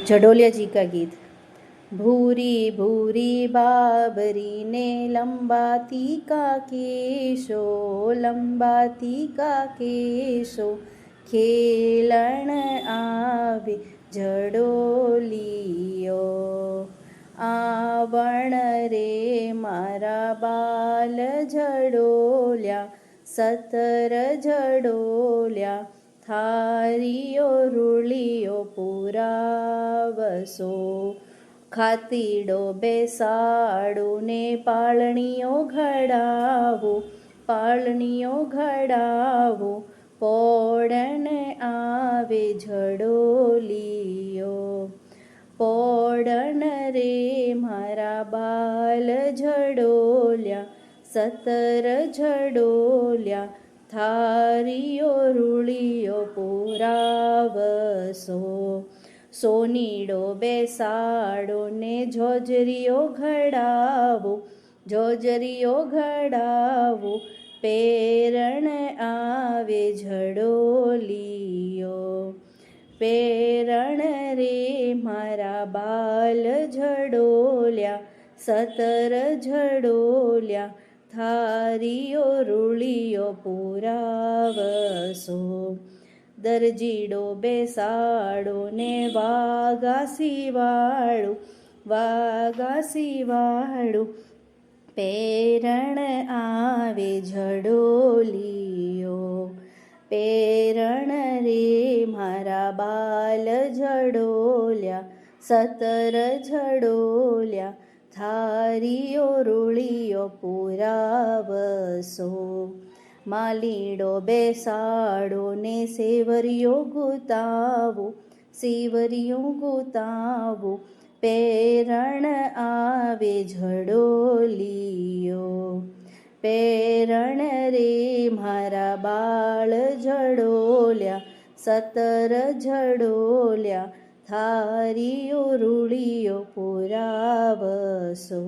जडोलिया जी का गीत। भूरी भूरी बाबरी ने लंबाती का केशो, लंबाती का केशो, खेलण आवे जडोलियो। आवण रे मारा बाल जडोल्या, 17 जडोल्या, थारियो रूलियो पुरावसो। खातीडो बेसाडो ने पाळणियो घडावो, पाळणियो घडावो, पोडण आवे झडोलियो। पोडण रे मारा बाल झडोल्या, 17 झडोल्या, थारियो रूलियो पुरावसो। सोनीडो बेसाडो ने झोजरियो घडावो, झोजरियो घडावो, पेरण आवे झडोलियो। पेरण रे मारा बाल झडोल्या, 17 झडोल्या, थारियो रूलियो पुरावसो। दरजीडो बेसाडो ने वागा सीवाडो, वागा सीवाडो, पेरण आवे झडोलियो। पेरण रे मारा बाल झडोल्या, 17 झडोल्या, थारियो रूलियो पुरावसो। मालीडो बेसाडो ने सेवरियो गुतावो, सेवरियो गुतावो, पेरण आवे झडोलियो। पेरण रे मारा बाळ झडोल्या, 17 झडोल्या, थारियो रूलियो पुरावसो।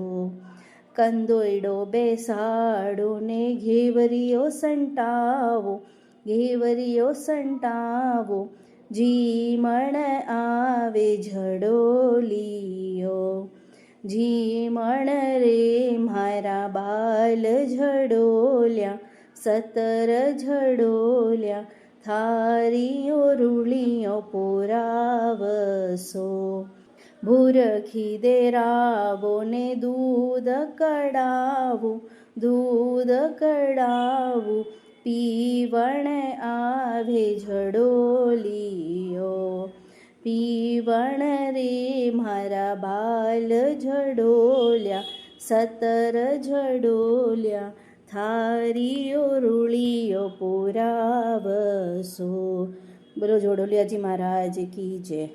कंदोयडो बेसाडो ने घेवरियो संटावो, घेवरियो संटावो, जीमण आवे झडोलियो। जीमण रे मारा बाल झडोल्या, 17 झडोल्या, थारियो रूलियो पुरावसो। भूरखी देरावो ने दूध कडावो, दूध कडावो, पीवण आवे झडोलियो। पीवण रे मारा बाल झडोल्या, 17 झडोल्या, थारियो रूलियो पुरावसो। बोलो जोडोलिया जी महाराज की जय।